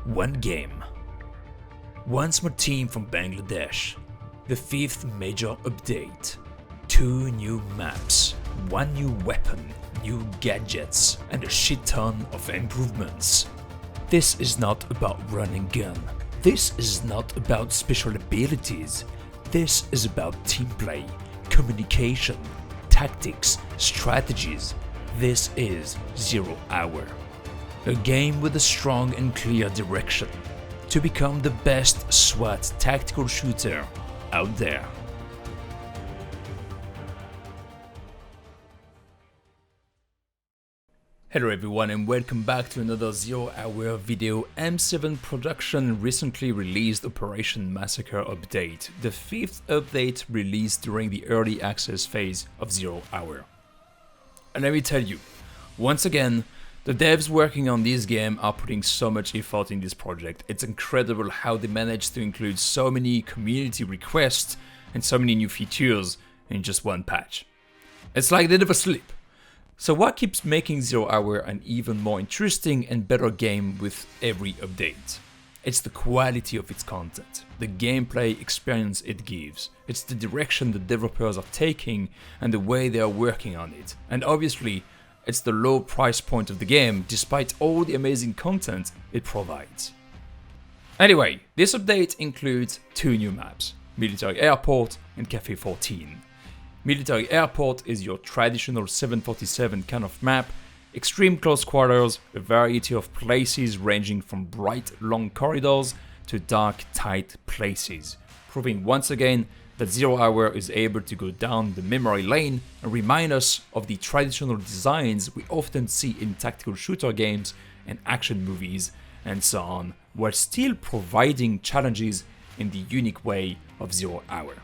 One game. One small team from Bangladesh. The 5th major update. 2 new maps. 1 new weapon, new gadgets, and a shit ton of improvements. This is not about run and gun. This is not about special abilities. This is about team play, communication, tactics, strategies. This is 0 Hour. A game with a strong and clear direction to become the best SWAT tactical shooter out there. Hello everyone and welcome back to another 0 Hour video. M7 Production recently released Operation Massacre update, the 5th update released during the early access phase of 0 Hour. And let me tell you, once again, the devs working on this game are putting so much effort in this project. It's incredible how they managed to include so many community requests and so many new features in just one patch. It's like they never sleep. So what keeps making 0 Hour an even more interesting and better game with every update? It's the quality of its content, the gameplay experience it gives, it's the direction the developers are taking and the way they are working on it, and obviously it's the low price point of the game despite all the amazing content it provides. Anyway, this update includes 2 new maps, Military Airport and Cafe 14. Military Airport is your traditional 747 kind of map, extreme close quarters, a variety of places ranging from bright long corridors to dark tight places, proving once again that 0 Hour is able to go down the memory lane and remind us of the traditional designs we often see in tactical shooter games and action movies and so on, while still providing challenges in the unique way of 0 Hour.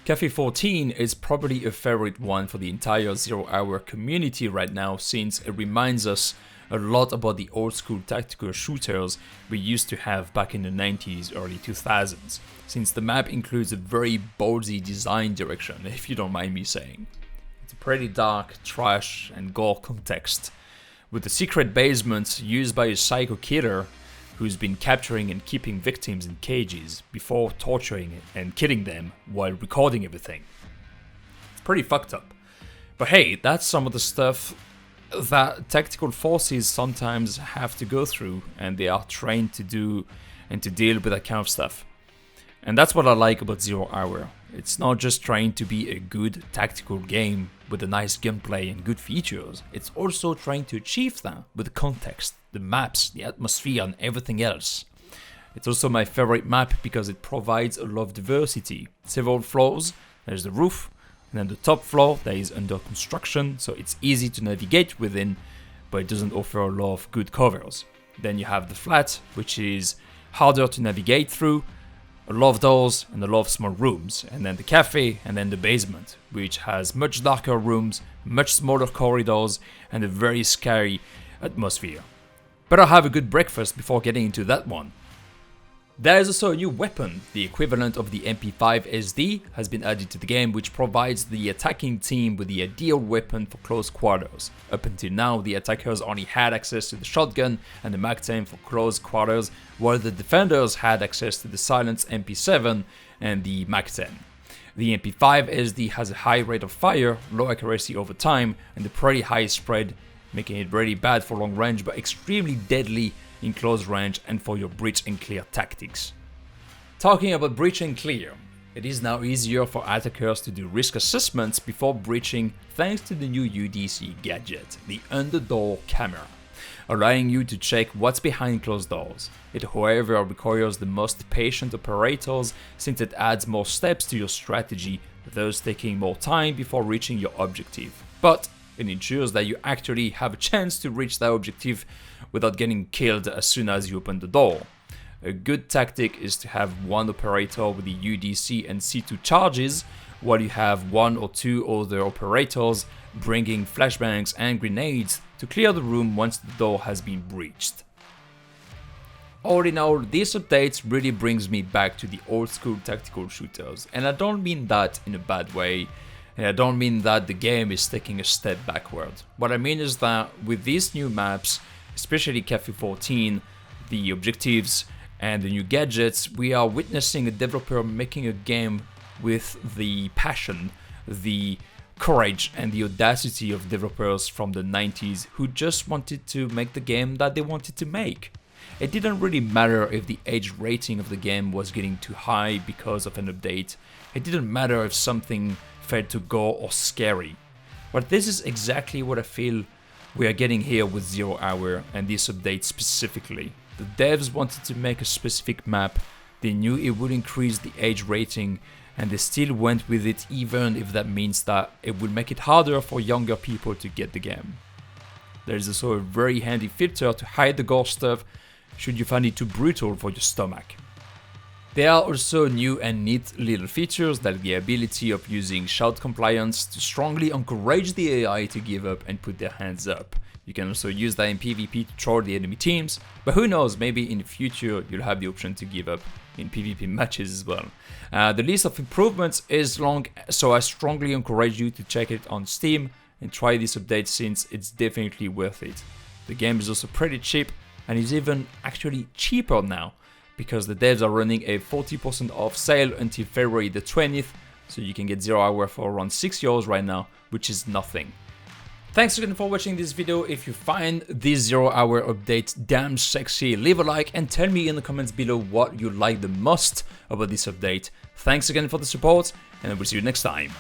Cafe 14 is probably a favorite one for the entire 0 Hour community right now, since it reminds us a lot about the old school tactical shooters we used to have back in the 90s, early 2000s, since the map includes a very ballsy design direction, if you don't mind me saying. It's a pretty dark, trash and gore context, with a secret basement used by a psycho killer who's been capturing and keeping victims in cages before torturing and killing them while recording everything. It's pretty fucked up. But hey, that's some of the stuff that tactical forces sometimes have to go through, and they are trained to do and to deal with that kind of stuff. And that's what I like about 0 Hour. It's not just trying to be a good tactical game with a nice gameplay and good features, it's also trying to achieve that with the context, the maps, the atmosphere and everything else. It's also my favorite map because it provides a lot of diversity. Several floors, there's the roof, and then the top floor that is under construction, so it's easy to navigate within, but it doesn't offer a lot of good covers. Then you have the flat, which is harder to navigate through, a lot of doors and a lot of small rooms, and then the cafe and then the basement, which has much darker rooms, much smaller corridors and a very scary atmosphere. Better have a good breakfast before getting into that one. There is also a new weapon, the equivalent of the MP5 SD has been added to the game, which provides the attacking team with the ideal weapon for close quarters. Up until now, the attackers only had access to the shotgun and the Mag-10 for close quarters, while the defenders had access to the silenced MP7 and the Mag-10. The MP5 SD has a high rate of fire, low accuracy over time, and a pretty high spread, making it really bad for long range but extremely deadly in close range and for your breach and clear tactics. Talking about breach and clear, it is now easier for attackers to do risk assessments before breaching thanks to the new UDC gadget, the under-door camera, allowing you to check what's behind closed doors. It however requires the most patient operators since it adds more steps to your strategy, thus taking more time before reaching your objective. But it ensures that you actually have a chance to reach that objective without getting killed as soon as you open the door. A good tactic is to have one operator with the UDC and C2 charges, while you have 1 or 2 other operators bringing flashbangs and grenades to clear the room once the door has been breached. All in all, this update really brings me back to the old school tactical shooters, and I don't mean that in a bad way, and I don't mean that the game is taking a step backward. What I mean is that with these new maps, especially Cafe 14, the objectives and the new gadgets, we are witnessing a developer making a game with the passion, the courage and the audacity of developers from the 90s who just wanted to make the game that they wanted to make. It didn't really matter if the age rating of the game was getting too high because of an update. It didn't matter if something felt too gore or scary. But this is exactly what I feel we are getting here with 0 Hour and this update specifically. The devs wanted to make a specific map, they knew it would increase the age rating, and they still went with it even if that means that it would make it harder for younger people to get the game. There is also a very handy filter to hide the gore stuff should you find it too brutal for your stomach. There are also new and neat little features like the ability of using shout compliance to strongly encourage the AI to give up and put their hands up. You can also use that in PvP to troll the enemy teams, but who knows, maybe in the future you'll have the option to give up in PvP matches as well. The list of improvements is long, so I strongly encourage you to check it on Steam and try this update since it's definitely worth it. The game is also pretty cheap and is even actually cheaper now because the devs are running a 40% off sale until February the 20th, so you can get 0 Hour for around €6 right now, which is nothing. Thanks again for watching this video. If you find this 0 Hour update damn sexy, leave a like and tell me in the comments below what you like the most about this update. Thanks again for the support, and I will see you next time.